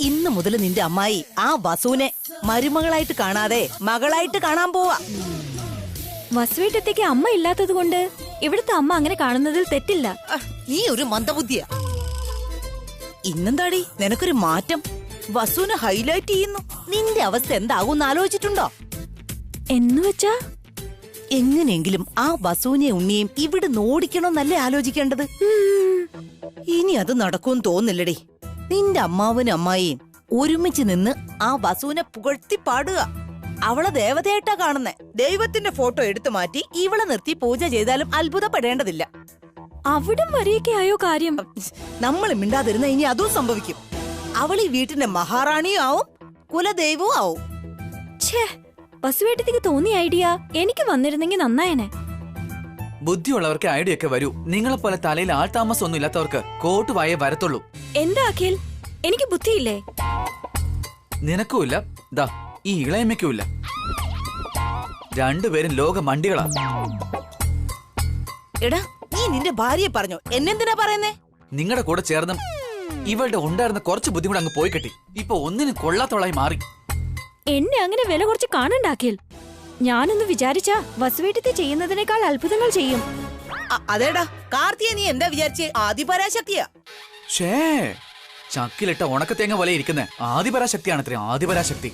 ഇന്ന് മുതൽ നിന്റെ അമ്മായി ആ വസുവിനെ മരുമകളായിട്ട് കാണാതെ മകളായിട്ട് കാണാൻ പോവാ. വസുവേട്ടത്തേക്ക് അമ്മ ഇല്ലാത്തത് കൊണ്ട് ഇവിടുത്തെ അമ്മ അങ്ങനെ കാണുന്നതിൽ തെറ്റില്ല. നീ ഒരു മന്ദബുദ്ധിയാ. ഇന്നെന്താടി നിനക്കൊരു മാറ്റം? വസുവിനെ ഹൈലൈറ്റ് ചെയ്യുന്നു. നിന്റെ അവസ്ഥ എന്താകുമെന്ന് ആലോചിച്ചിട്ടുണ്ടോ? എന്നുവെച്ചാ എങ്ങനെയെങ്കിലും ആ വസുവിനെ ഉണ്ണിയും ഇവിടെ ഓടിക്കണമെന്നല്ലേ ആലോചിക്കേണ്ടത്. ഇനി അത് നടക്കുമെന്ന് തോന്നില്ലടി. നിന്റെ അമ്മാവനും അമ്മായിയും ഒരുമിച്ച് നിന്ന് ആ വസുവിനെ പുകഴ്ത്തി പാടുക. അവളെ ദേവതയായിട്ടാ കാണുന്നേ. ദൈവത്തിന്റെ ഫോട്ടോ എടുത്തു മാറ്റി ഇവളെ നിർത്തി പൂജ ചെയ്താലും അത്ഭുതപ്പെടേണ്ടതില്ല. അവിടം വരെയൊക്കെ ആയോ കാര്യം? നമ്മൾ മിണ്ടാതിരുന്ന ഇനി അതും സംഭവിക്കും. അവൾ ഈ വീട്ടിന്റെ മഹാറാണിയും ആവും കുലദൈവവും ആവും. ഛേ, വസുവേട്ടത്തേക്ക് തോന്നിയ ഐഡിയ എനിക്ക് വന്നിരുന്നെങ്കിൽ നന്നായനെ. ബുദ്ധിയുള്ളവർക്ക് ഐഡിയ ഒക്കെ വരൂ. നിങ്ങളെപ്പോലെ തലയിൽ ആൾതാമസം ഒന്നും ഇല്ലാത്തവർക്ക് കോട്ട് വായേ വരത്തുള്ളൂ. എന്താ അഖിൽ, എനിക്ക് ബുദ്ധിയില്ലേ? നിനക്കുമില്ല, ദാ ഈ ഇളയമ്മയ്ക്കുമില്ല. രണ്ടുപേരും ലോക മണ്ടികളാ. എടാ, നീ നിന്റെ ഭാര്യയെ പറഞ്ഞോ? എന്നെന്തിനാ പറയുന്നേ? നിങ്ങളുടെ കൂടെ ചേർന്നും ഇവളുടെ ഉണ്ടായിരുന്ന കുറച്ച് ബുദ്ധിമുട്ട് അങ്ങ് പോയി കിട്ടി. ഇപ്പൊ ഒന്നിനും കൊള്ളാത്തോളായി മാറി. എന്നെ അങ്ങനെ വില കുറച്ച് കാണണ്ട അഖിൽ. ഞാനൊന്ന് വിചാരിച്ചാ വസുവേട്ടത്തെ ചെയ്യുന്നതിനേക്കാൾ അത്ഭുതങ്ങൾ ചെയ്യും. അതേടാ, കാർത്തിയെ നീ എന്താ വിചാരിച്ചേ? ആദിപരാശക്തിയാ. ഷേ, ചക്കിലിട്ട ഉണക്കത്തേങ്ങ പോലെ ഇരിക്കുന്ന ആദിപരാശക്തിയാണ് അത്രേ. ആദിപരാശക്തി.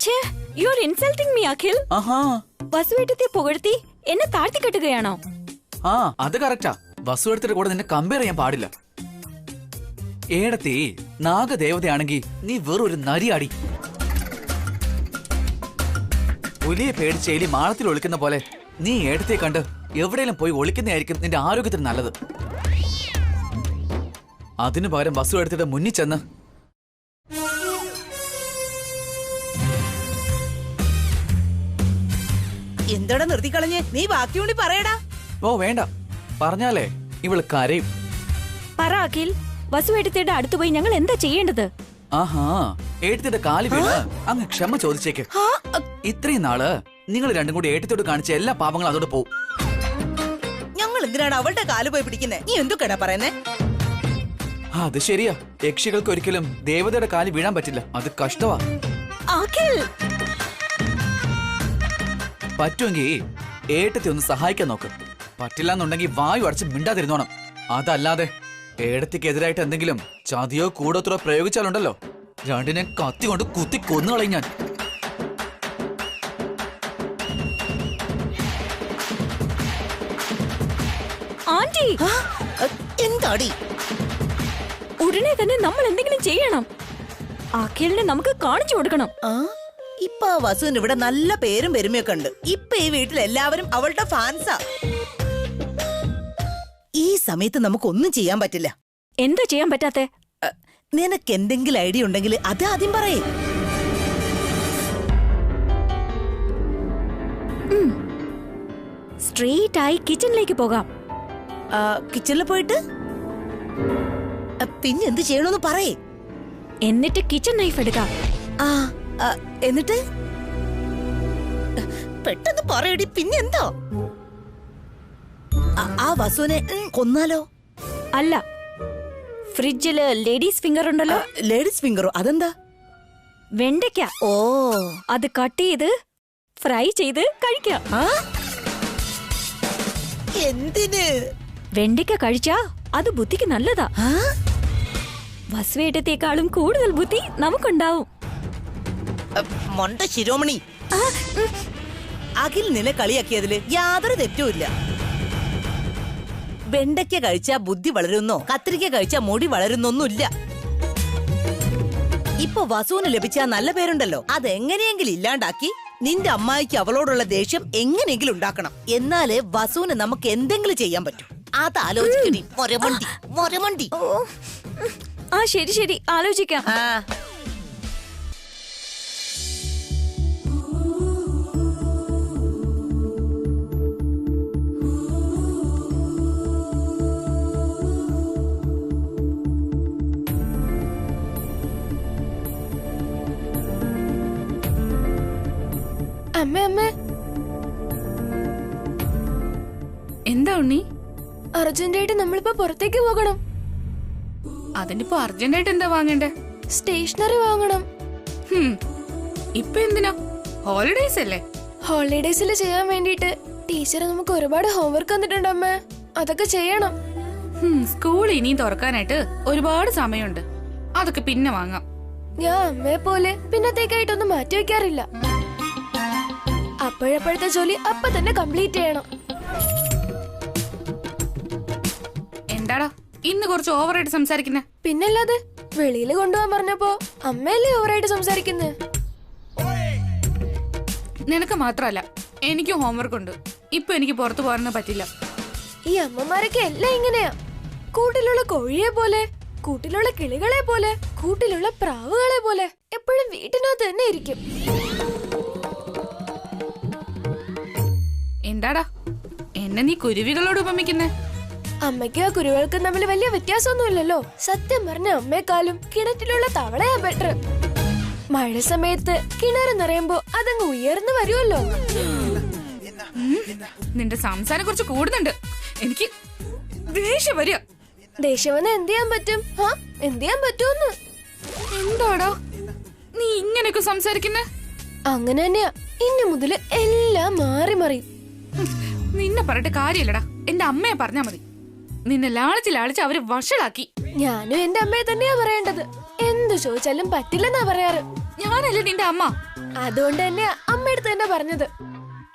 ഛേ, you are insulting me Akhil. ആഹാ, വസുവേട്ടത്തെ പുകഴ്ത്തി എന്നെ താഴ്ത്തിക്കെട്ടുകയാണോ? ആ, അത് കറക്റ്റാ. വസുവെടുത്തിട്ട് കൂടെ നിന്നെ കമ്പയർ ചെയ്യാൻ പാടില്ല. ഏടത്തി നാഗദേവതയാണെങ്കിൽ നീ വെറൊരു നരിയാടി. പുലിയെ പേടിച്ച് എലി മാളത്തിൽ ഒളിക്കുന്ന പോലെ നീ ഏടത്തെ കണ്ട് എവിടെയെങ്കിലും പോയി ഒളിക്കുന്നതായിരിക്കും നിന്റെ ആരോഗ്യത്തിന് നല്ലത്. അതിനു പകരം വസു എടുത്തിട്ട് മുന്നിൽ ചെന്ന് എന്തോടാ നിർത്തിക്കളഞ്ഞ്? നീ ബാക്കി കൂടി പറയടാ. ഓ വേണ്ട, പറഞ്ഞാലേ ഇവള് കരയും. പറ അഖിൽ, വസുവേട്ടത്തിന്റെ അടുത്ത് പോയി ഞങ്ങൾ എന്താ ചെയ്യേണ്ടത്? ആഹാ, ഏട്ടത്തിന്റെ കാല് വീണ് അങ്ങ് ക്ഷമ ചോദിച്ചേക്ക്. ഇത്രയും നാള് നിങ്ങൾ രണ്ടും കൂടി ഏട്ടത്തോട് കാണിച്ച എല്ലാ പാപങ്ങളും അതോട് പോവും. ഞങ്ങൾ എന്തിനാണ് അവളുടെ കാല് പോയി പിടിക്കുന്നേ? നീ എന്തൊക്കെയാ പറയുന്നേ? അത് ശരിയാ, യക്ഷികൾക്ക് ഒരിക്കലും ദേവതയുടെ കാല് വീഴാൻ പറ്റില്ല. അത് കഷ്ടവാ. അഖിൽ, പറ്റുമെങ്കിൽ ഏട്ടത്തെ ഒന്ന് സഹായിക്കാൻ നോക്ക്. പറ്റില്ല എന്നുണ്ടെങ്കിൽ വായു അടച്ച് മിണ്ടാതിരുന്നോണം. അതല്ലാതെ ഏടത്തിക്കെതിരായിട്ട് എന്തെങ്കിലും ചതിയോ കൂടോത്രോ പ്രയോഗിച്ചാലുണ്ടല്ലോ, രണ്ടിനെ കത്തി കൊണ്ട് കുത്തി കൊന്നുകളയും ഞാൻ. ആന്റി, എന്താടി? ഉടനെ തന്നെ നമ്മൾ എന്തെങ്കിലും ചെയ്യണം. അഖിലിനെ നമുക്ക് കാണിച്ചു കൊടുക്കണം. ഇപ്പൊ ആ വസുവിന് ഇവിടെ നല്ല പേരും പെരുമയൊക്കെ ഉണ്ട്. ഇപ്പൊ ഈ വീട്ടിൽ എല്ലാവരും അവളുടെ ഫാൻസാ. ഈ സമയത്ത് നമുക്കൊന്നും ചെയ്യാൻ പറ്റില്ല. എന്താ ചെയ്യാൻ പറ്റാത്തെ? നിനക്ക് എന്തെങ്കിലും ഐഡിയ ഉണ്ടെങ്കിൽ അത് ആദ്യം പറയേ. സ്ട്രെയിറ്റ് ആയി കിച്ചണിലേക്ക് പോകാം. കിച്ചണിൽ പോയിട്ട് പിന്നെ എന്ത് ചെയ്യണമെന്ന് പറയേ. എന്നിട്ട് കിച്ചൺ നൈഫ് എടുക്കാം. എന്നിട്ട് പെട്ടെന്ന് പറയടി. പിന്നെന്താ? ആ വസുവിനെ കൊന്നാലോ? അല്ല, ഫ്രിഡ്ജില് ലേഡീസ് ഫിംഗർ ഉണ്ടല്ലോ. ലേഡീസ് ഫിംഗറോ? അതെന്താ? വെണ്ടയ്ക്ക. ഓ, അത് കട്ട് ചെയ്ത് ഫ്രൈ ചെയ്ത് കഴിക്കാം. എന്തിന്? വെണ്ടയ്ക്ക കഴിച്ചാ അത് ബുദ്ധിക്ക് നല്ലതാ. വസുവേട്ടത്തെക്കാളും കൂടുതൽ ബുദ്ധി നമുക്കുണ്ടാവും. മൊണ്ട ശിരോമണി, അഖിൽ നിന്നെ കളിയാക്കിയതില് യാതൊരു തെറ്റുമില്ല. വെണ്ടയ്ക്ക കഴിച്ചാ ബുദ്ധി വളരുന്നോ കത്തിരിക്ക കഴിച്ചാ മുടി വളരുന്നൊന്നുമില്ല. ഇപ്പൊ വസുവിന് ലഭിച്ച നല്ല പേരുണ്ടല്ലോ, അതെങ്ങനെയെങ്കിലും ഇല്ലാണ്ടാക്കി നിന്റെ അമ്മായിക്ക് അവളോടുള്ള ദേഷ്യം എങ്ങനെയെങ്കിലും ഉണ്ടാക്കണം. എന്നാലേ വസുവിന് നമുക്ക് എന്തെങ്കിലും ചെയ്യാൻ പറ്റും. അതാലോചിക്കണി മൊരമണ്ടി മൊരമണ്ടി. ആ ശരി ശരി, ആലോചിക്കാം. അമ്മേ അമ്മേ, എന്താ ഉണ്ണി? അർജന്റായിട്ട് നമ്മളിപ്പോ പുറത്തേക്ക് പോകണം. അതിനിപ്പോ അർജന്റായിട്ട് എന്താ വാങ്ങണ്ടേ? സ്റ്റേഷനറി വാങ്ങണം. ഇപ്പൊ എന്തിനാ? ഹോളിഡേയ്സ് അല്ലേ? ഹോളിഡേയ്സിൽ ചെയ്യാൻ വേണ്ടിട്ട് ടീച്ചർ നമുക്ക് ഒരുപാട് ഹോംവർക്ക് തന്നിട്ടുണ്ട് അമ്മേ. അതൊക്കെ ചെയ്യണം. സ്കൂൾ ഇനിയും തുറക്കാനായിട്ട് ഒരുപാട് സമയമുണ്ട്. അതൊക്കെ പിന്നെ വാങ്ങാം. ഞാൻ അമ്മയെ പോലെ പിന്നത്തേക്കായിട്ടൊന്നും മാറ്റി വെക്കാറില്ല. അപ്പോഴപ്പോഴത്തെ ജോലി അപ്പൊ തന്നെ കംപ്ലീറ്റ് ചെയ്യണം. എന്താടാ ഇന്ന് കുറച്ച് ഓവറായിട്ട് സംസാരിക്കുന്നേ? പിന്നല്ലാതെ വെളിയിൽ കൊണ്ടുപോകാൻ പറഞ്ഞപ്പോ അമ്മയല്ലേ ഓവറായിട്ട് സംസാരിക്കുന്നേ? നിനക്ക് മാത്രല്ല, എനിക്കും ഹോംവർക്ക് ഉണ്ട്. ഇപ്പൊ എനിക്ക് പുറത്തു പോകാനൊന്നും പറ്റില്ല. ഈ അമ്മമാരൊക്കെ എല്ലാം ഇങ്ങനെയാ. കൂട്ടിലുള്ള കോഴിയെ പോലെ, കൂട്ടിലുള്ള കിളികളെ പോലെ, കൂട്ടിലുള്ള പ്രാവുകളെ പോലെ എപ്പോഴും വീട്ടിനകത്ത് തന്നെ ഇരിക്കും. എന്താടാ എന്നെ നീ കുരുവികളോട് ഉപമിക്കുന്നേ? അമ്മയ്ക്കും ആ കുരുവികൾക്കും തമ്മിൽ വലിയ വ്യത്യാസമൊന്നുമില്ലല്ലോ. സത്യം പറഞ്ഞ അമ്മയെക്കാളും കിണറ്റിലുള്ള തവളയാ ബെറ്റർ. മഴ സമയത്ത് കിണറ് നിറയുമ്പോ അതങ്ങ് ഉയർന്നു വരുമല്ലോ. നിന്റെ സംസാരം കുറച്ച് കൂടുന്നുണ്ട്. എനിക്ക് ദേഷ്യം വരിക. ദേഷ്യം വന്ന് എന്ത് ചെയ്യാൻ പറ്റും? എന്ത് ചെയ്യാൻ പറ്റുമെന്ന്? എന്താടാ നീ ഇങ്ങനെയൊക്കെ സംസാരിക്കുന്നേ? അങ്ങനെ തന്നെയാ. ഇനി മുതല് എല്ലാം മാറി മറിയും. നിന്നെ പറഞ്ഞിട്ട് കാര്യമില്ലടാ. എന്റെ അമ്മയെ പറഞ്ഞാ മതി. നിന്നെ ലാളിച്ച് ലാളിച്ച് അവര് വഷളാക്കി. ഞാനും എന്റെ അമ്മയെ തന്നെയാ പറയേണ്ടത്. എന്ത് ചോദിച്ചാലും പറ്റില്ലെന്നാ പറയാറ്. ഞാനല്ലേ നിന്റെ അമ്മ. അതുകൊണ്ട് തന്നെയാ അമ്മയടുത്ത് തന്നെ പറഞ്ഞത്.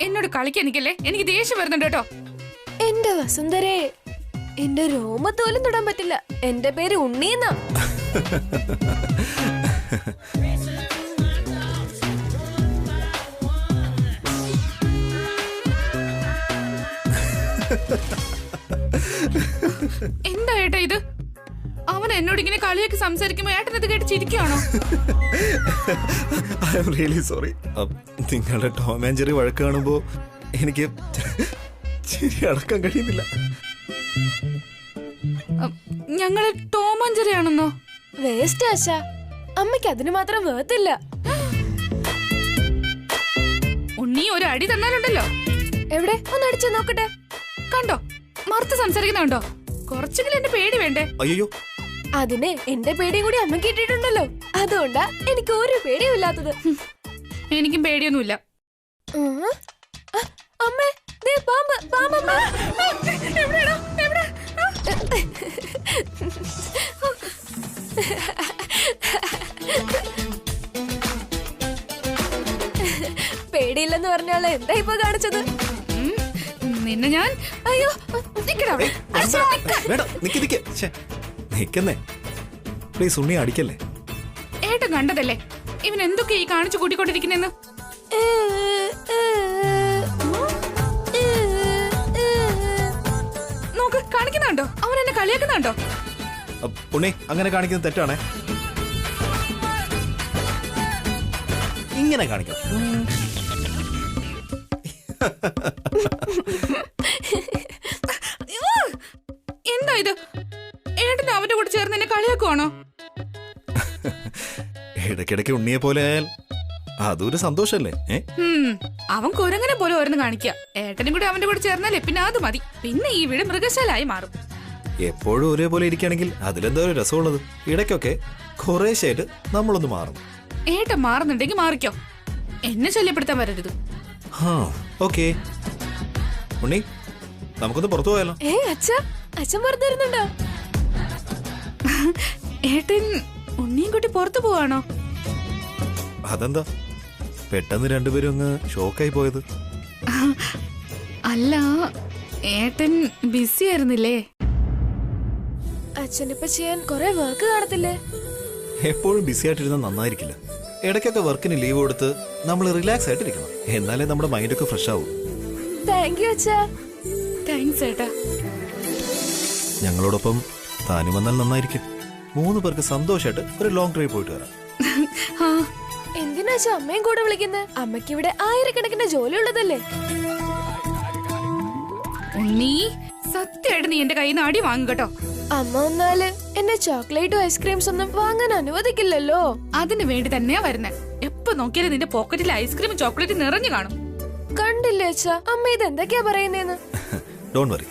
എന്നോട് കളിക്കാൻ നിക്കല്ലേ, എനിക്ക് ദേഷ്യം വരുന്നുണ്ട് കേട്ടോ. എന്റെ വസുന്ധരേ, എന്റെ രോമത്തോലും തൊടാൻ പറ്റില്ല. എന്റെ പേര് ഉണ്ണീന്നാ. എന്താ ഏട്ടാ ഇത്? അവൻ എന്നോട് ഇങ്ങനെ കളിയൊക്കെ സംസാരിക്കുമ്പോ ഏട്ടനത് കേട്ട് ചിരിക്കുകയാണോ? I am really sorry. നിങ്ങളുടെ ടോം ആൻഡ് ജെറി വഴക്ക് കാണുമ്പോ എനിക്ക് ചിരി അടക്കാൻ കഴിയുന്നില്ല. ഞങ്ങള് ടോം ആൻഡ് ജെറി ആണെന്നോ? വേസ്റ്റ് ആശ. അമ്മയ്ക്ക് അതിന് മാത്രം വേർത്തില്ല. ഉണ്ണി ഒരു അടി തന്നാലുണ്ടല്ലോ. എവിടെ ഒന്ന് അടിച്ചു നോക്കട്ടെ. കണ്ടോ മറുത്ത് സംസാരിക്കുന്നുണ്ടോ? കുറച്ചെങ്കിലും എന്റെ പേടി വേണ്ടേ? അയ്യോ, അതിന് എന്റെ പേടിയും കൂടി അമ്മയ്ക്ക് ഇട്ടിട്ടുണ്ടല്ലോ. അതുകൊണ്ടാ എനിക്ക് ഒരു പേടിയും ഇല്ലാത്തത്. എനിക്കും പേടിയൊന്നുമില്ല. അമ്മേ, ദേ പാമ്പ്, പാമ്പമ്മ. എവിടെയാണോ? എവിടെ? പേടിയില്ലെന്ന് പറഞ്ഞാളെ എന്താ ഇപ്പൊ കാണിച്ചത്? നിന്നെ ഞാൻ അയ്യോ വേണ്ട, നിക്കുന്നേ പ്ലീസ്. ഉണ്ണി അടിക്കല്ലേ. ഏട്ടൻ കണ്ടതല്ലേ ഇവൻ എന്തൊക്കെ ഈ കാണിച്ചു കൂട്ടിക്കൊണ്ടിരിക്കുന്നെന്ന്? നോക്ക്, കാണിക്കുന്നുണ്ടോ? അവൻ എന്നെ കളിയാക്കുന്നുണ്ടോ? ഉണ്ണി അങ്ങനെ കാണിക്കുന്നത് തെറ്റാണേ. ഇങ്ങനെ കാണിക്കണം. എന്താ ഇത്? ഏട്ടൻ അവന്റെ കൂടെ ചേർന്ന് എന്നെ കളിയാക്കുവാണോ? ഇടയ്ക്കിടയ്ക്ക് ഉണ്ണിയെ പോലെ ആയാൽ അതൊരു സന്തോഷല്ലേ? അവൻ കുരങ്ങനെ പോലെ ഓരോന്ന് കാണിക്കുക. ഏട്ടനും കൂടെ അവന്റെ കൂടെ ചേർന്നാലേ പിന്നെ അത് മതി. പിന്നെ ഈ വീട് മൃഗശാലായി മാറും. എപ്പോഴും ഒരേപോലെ ഇരിക്കുകയാണെങ്കിൽ അതിലെന്താ ഒരു രസമുള്ളത്? ഇടയ്ക്കൊക്കെ കുറേശ്ശായിട്ട് നമ്മളൊന്ന് മാറും. ഏട്ടൻ മാറുന്നുണ്ടെങ്കിൽ മാറിക്കോ. എന്നെ ശല്യപ്പെടുത്താൻ വരരുത്. ഓക്കേ ഉണ്ണി, നമുക്കൊന്ന് പുറത്തു പോയാലോ? അച്ഛൻ പുറത്തിരുന്നുണ്ടോ? ഏട്ടൻ ഉണ്ണിയും കൂട്ടി പുറത്തു പോവാണോ? അതെന്താ പെട്ടെന്ന് രണ്ടുപേരും അങ്ങ് ഷോക്കായി പോയത്? അല്ല, ഏട്ടൻ ബിസി ആയിരുന്നില്ലേ? അച്ഛനിപ്പോ ചെയ്യാൻ കൊറേ വർക്ക് കാണത്തില്ലേ? എപ്പോഴും ബിസി ആയിട്ടിരുന്ന നന്നായിരിക്കില്ല. ഇടയ്ക്കൊക്കെ വർക്കിന് ലീവ് കൊടുത്ത് നമ്മൾ റിലാക്സ് ആയിട്ടിരിക്കണം. എന്നാലേ നമ്മുടെ മൈൻഡൊക്കെ ഫ്രഷ് ആവും. താങ്ക് യു അച്ഛാ. താങ്ക്സ് ഏട്ടാ. ഞങ്ങളോടൊപ്പം താനും വന്നാൽ നന്നായിരിക്കും. 3 പേർക്ക് സന്തോഷമായിട്ട് ഒരു ലോങ് ഡ്രൈവ് പോയിട്ട് വരാം. എന്തിനാ അമ്മയും കൂടെ വിളിക്കുന്നത്? അമ്മയ്ക്ക് ഇവിടെ ആയിരക്കണക്കിന് ജോലി ഉള്ളതല്ലേ. ഉണ്ണി, സത്യമായിട്ട് നീ എന്റെ കയ്യിൽ നിന്ന് അടി വാങ്ങും കേട്ടോ. അമ്മ വന്നാല് എന്നെ ചോക്ലേറ്റും ഐസ്ക്രീംസ് ഒന്നും വാങ്ങാൻ അനുവദിക്കില്ലല്ലോ. അതിന് വേണ്ടി തന്നെയാ വരുന്നേ. എപ്പോ നോക്കിയാലും നിന്റെ പോക്കറ്റിൽ ഐസ്ക്രീം ചോക്ലേറ്റ് നിറഞ്ഞു കാണും. കണ്ടില്ലേ അച്ഛാ, അമ്മ ഇത് എന്തൊക്കെയാ പറയുന്നേന്ന്? ഡോണ്ട് വറി,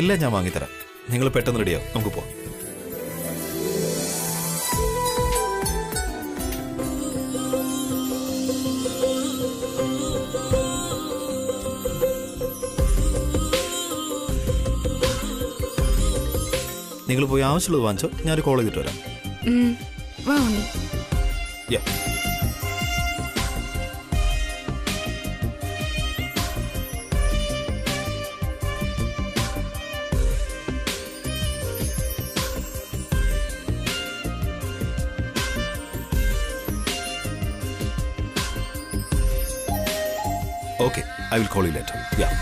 എല്ലാം ഞാൻ വാങ്ങിത്തരാം. നിങ്ങൾ പെട്ടെന്ന് റെഡിയാവും, നമുക്ക് പോവാം. നിങ്ങൾ പോയി ആവശ്യമുള്ളത് വാങ്ങിച്ചോ, ഞാനൊരു കോൾ ചെയ്തിട്ട് വരാം. വാ ഉണ്ണി. Yeah. Okay, I will call you later. Yeah.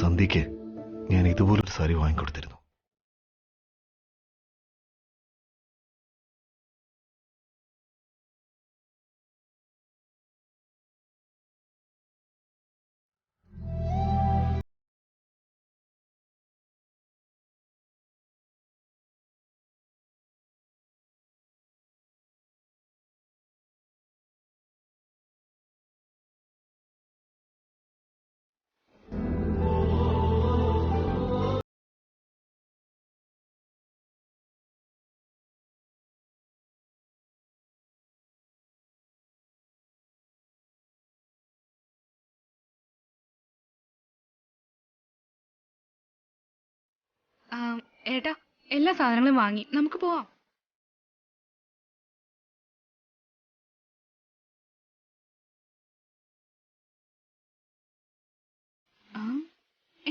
സന്ധ്യയ്ക്ക് ഞാൻ ഇതുപോലൊരു സാരി വാങ്ങിക്കൊടുത്തിരുന്നു. ഏട്ടാ, എല്ലാ സാധനങ്ങളും വാങ്ങി നമുക്ക് പോവാം.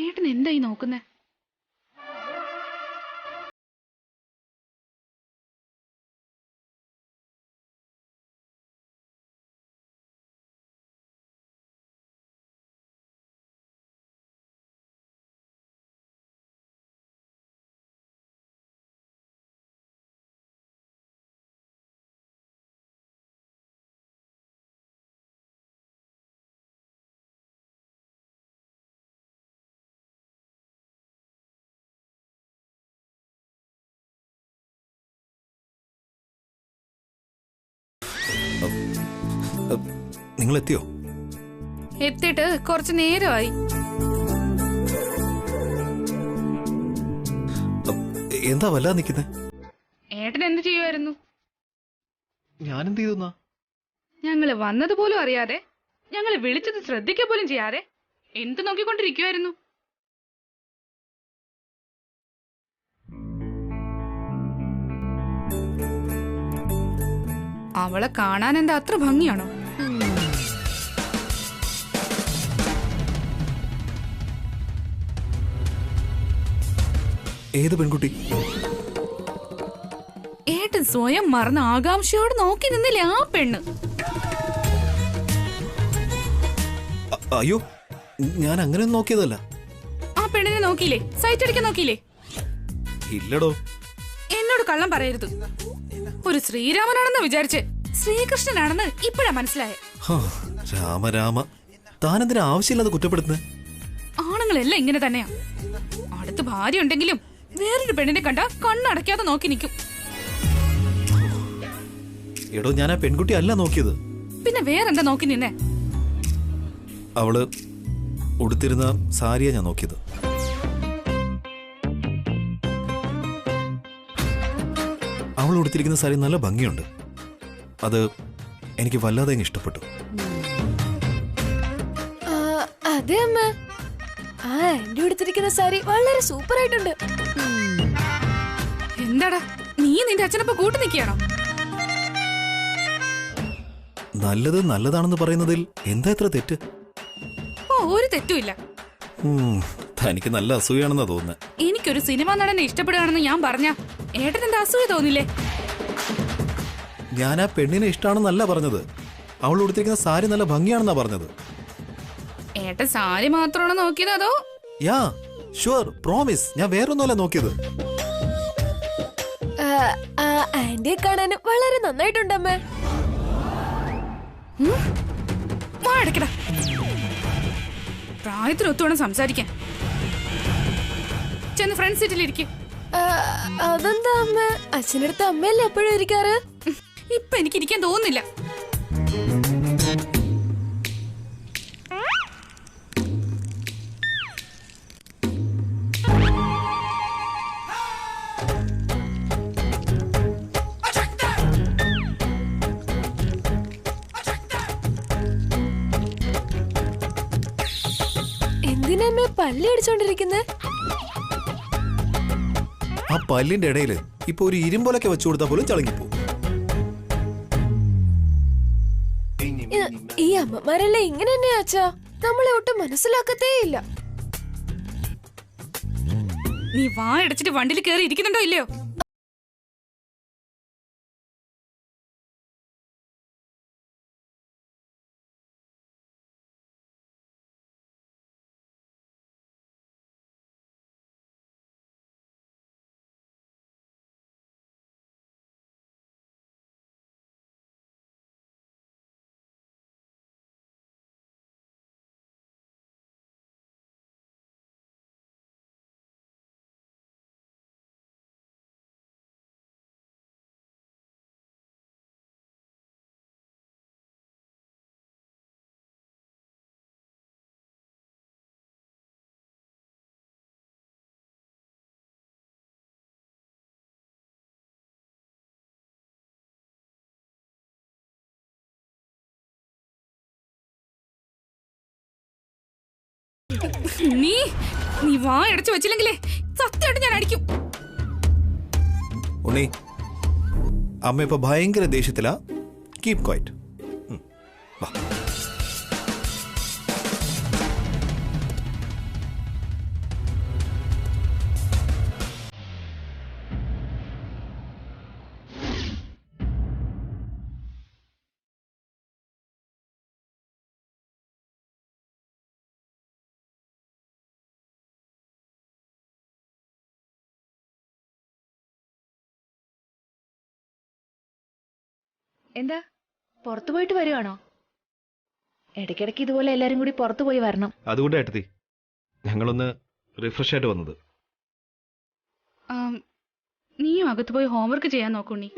ഏട്ടൻ എന്തായി നോക്കുന്നേ? നിങ്ങൾ എത്തിയോ? എത്തിയിട്ട് കുറച്ചു നേരമായി. എന്താ വല്ലാതെ നിൽക്കുന്നേ? ഏട്ടൻ എന്ത് ചെയ്യുമായിരുന്നു? ഞാനെന്ത് ചെയ്തു? ഞങ്ങള് വന്നത് പോലും അറിയാതെ, ഞങ്ങള് വിളിച്ചത് ശ്രദ്ധിക്കുക പോലും ചെയ്യാതെ എന്ത് നോക്കിക്കൊണ്ടിരിക്കുവായിരുന്നു? അവളെ കാണാൻ എന്താ അത്ര ഭംഗിയാണോ? ഏത് പെൺകുട്ടി? ഏട്ടൻ സ്വയം മറന്ന ആകാംക്ഷയോട് നോക്കി നിന്നില്ലേ ആ പെണ്ണ്? അയ്യോ, ഞാൻ അങ്ങനെ നോക്കിയതല്ല. ആ പെണ്ണിനെ നോക്കിയില്ലേ? സൈറ്റ് അടിക്കാൻ നോക്കിയില്ലേ? ഇല്ലടോ. എന്നോട് കള്ളം പറയരുത്. ഒരു ശ്രീരാമനാണെന്ന് വിചാരിച്ച് ശ്രീകൃഷ്ണനാണെന്ന് ഇപ്പോഴാ മനസ്സിലായ. രാമ രാമ, താനെന്തിനാ ആവശ്യമില്ലാതെ കുറ്റപ്പെടുത്തുന്നത്? ആണുങ്ങളെല്ലാം ഇങ്ങനെ തന്നെയാ. അടുത്ത് ഭാര്യ ഉണ്ടെങ്കിലും വേറൊരു പെണ്ണിനെ കണ്ട കണ്ണടയ്ക്കാതെ നോക്കി നിൽക്കും. എടോ, ഞാൻ ആ പെൺകുട്ടി അല്ല നോക്കിയത്. പിന്നെ വേറെന്താ നോക്കി നിന്നെ? അവള് ഉടുത്തിരുന്ന സാരിയാ ഞാൻ നോക്കിയത്. അവൾ ഉടുത്തിരിക്കുന്ന സാരി നല്ല ഭംഗിയുണ്ട്. അത് എനിക്ക് വല്ലാതെ ഇഷ്ടപ്പെട്ടു. അതെ അമ്മ, ആ ആന്റി ഉടുത്തിരിക്കുന്ന സാരി വളരെ സൂപ്പർ ആയിട്ടുണ്ട്. എന്താടാ നീ നിന്റെ അച്ഛനൊപ്പം കൂട്ടു നിൽക്കുകയാണോ? നല്ലത് നല്ലതാണെന്ന് പറയുന്നതിൽ എന്താ ഇത്ര തെറ്റ്? ഓ, ഒരു തെറ്റുമില്ല. തനിക്ക് നല്ല അസൂയാണെന്നാ തോന്നുന്നത്. എനിക്കൊരു സിനിമ നടനെ ഇഷ്ടപ്പെടുകയാണെന്ന് ഞാൻ പറഞ്ഞ ഏട്ടൻ എന്താ അസൂയ തോന്നില്ലേ? ഞാൻ ആ പെണ്ണിനെ ഇഷ്ടമാണെന്നല്ല പറഞ്ഞത്. അവൾ ഉടുത്തിരിക്കുന്ന സാരി നല്ല ഭംഗിയാണെന്നാ പറഞ്ഞത്. ഏട്ടൻ സാരി മാത്രമാണോ നോക്കിയത് അതോ? യാ ഷുവർ, പ്രോമിസ്, ഞാൻ വേറൊന്നുമല്ല നോക്കിയത്. ആന്റിയെ കാണാൻ വളരെ നന്നായിട്ടുണ്ടമ്മേ. പ്രായത്തിനൊത്തുവേണം സംസാരിക്കാൻ. ചെന്ന് ഫ്രണ്ട് സീറ്റിലിരിക്കും. അതെന്താ അമ്മ? അച്ഛനടുത്ത് അമ്മയല്ലേ എപ്പോഴും ഇരിക്കാറ്? ഇപ്പൊ എനിക്ക് ഇരിക്കാൻ തോന്നുന്നില്ല. എന്തിനമ്മേ പല്ല് അടിച്ചോണ്ടിരിക്കുന്നേ? ആ പല്ലിന്റെ ഇടയിൽ ഇപ്പൊ ഒരു ഇരുമ്പൊലൊക്കെ വെച്ചു കൊടുത്താൽ പോലും ചളങ്ങിപ്പോ. ഈ അമ്മമാരെല്ലാം ഇങ്ങനെ തന്നെയാ അച്ഛാ. നമ്മളെ ഒട്ടും മനസ്സിലാക്കത്തേ ഇല്ല. നീ വാ അടച്ചിട്ട് വണ്ടിയിൽ കയറി ഇരിക്കുന്നുണ്ടോ ഇല്ലയോ? നീ നീ വാ അടച്ചു വെച്ചില്ലെങ്കിലേ സത്യമായിട്ട് ഞാൻ അടിക്കും. ഉണ്ണി, അമ്മ ഇപ്പൊ ഭയങ്കര ദേഷ്യത്തിലാ. Keep quite. വാ. എന്താ പുറത്തു പോയിട്ട് വരുവാണോ? ഇടയ്ക്കിടയ്ക്ക് ഇതുപോലെ എല്ലാരും കൂടി പുറത്തു പോയി വരണം. അതുകൊണ്ട് ഏട്ടത്തി ഞങ്ങളൊന്ന് റിഫ്രഷ് ആയിട്ട് വന്നത്. നീയും അകത്ത് പോയി ഹോംവർക്ക് ചെയ്യാൻ നോക്കുണ്ണി.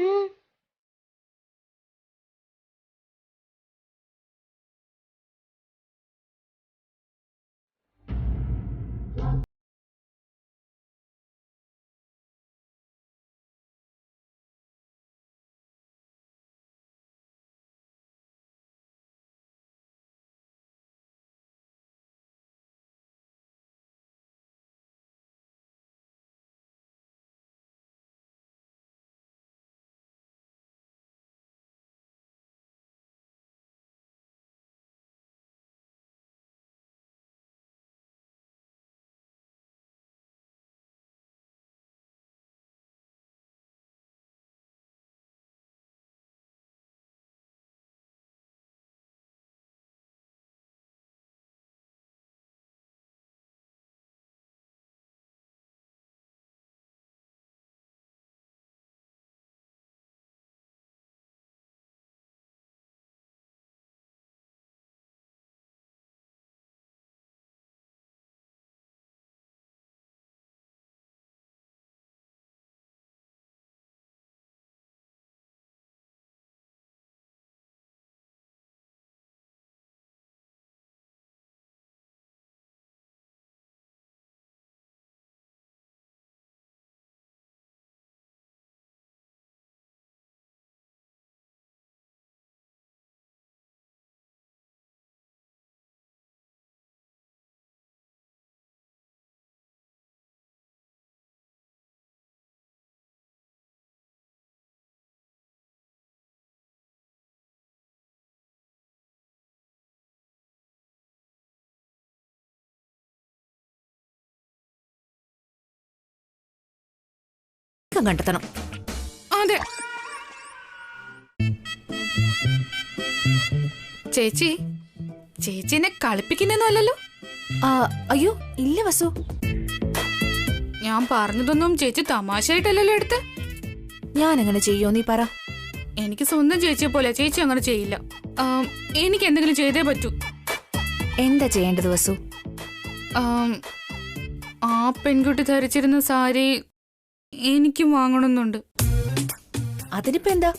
കണ്ടെത്തണം. അതെ ചേച്ചി, ചേച്ചി എന്നെ കളിപ്പിക്കുന്നൊന്നും അല്ലല്ലോ? അയ്യോ ഇല്ല വസു, ഞാൻ പറഞ്ഞതൊന്നും ചേച്ചി തമാശയായിട്ടല്ലല്ലോ എടുത്ത്. ഞാൻ അങ്ങനെ ചെയ്യോ നീ പറ? എനിക്ക് സ്വന്തം ചേച്ചിയെ പോലെ ചേച്ചി അങ്ങനെ ചെയ്യില്ല. എനിക്ക് എന്തെങ്കിലും ചെയ്തേ പറ്റൂ. എന്താ ചെയ്യേണ്ടത് വസു? ആ പെൺകുട്ടി ധരിച്ചിരുന്ന സാരി എനിക്കും വാങ്ങണമെന്നുണ്ട്. അതിനിപ്പോ എന്താ?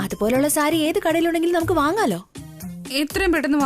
അതുപോലുള്ള സാരി ഏത് കടയിലുണ്ടെങ്കിലും നമുക്ക് വാങ്ങാലോ. എത്രയും പെട്ടെന്ന്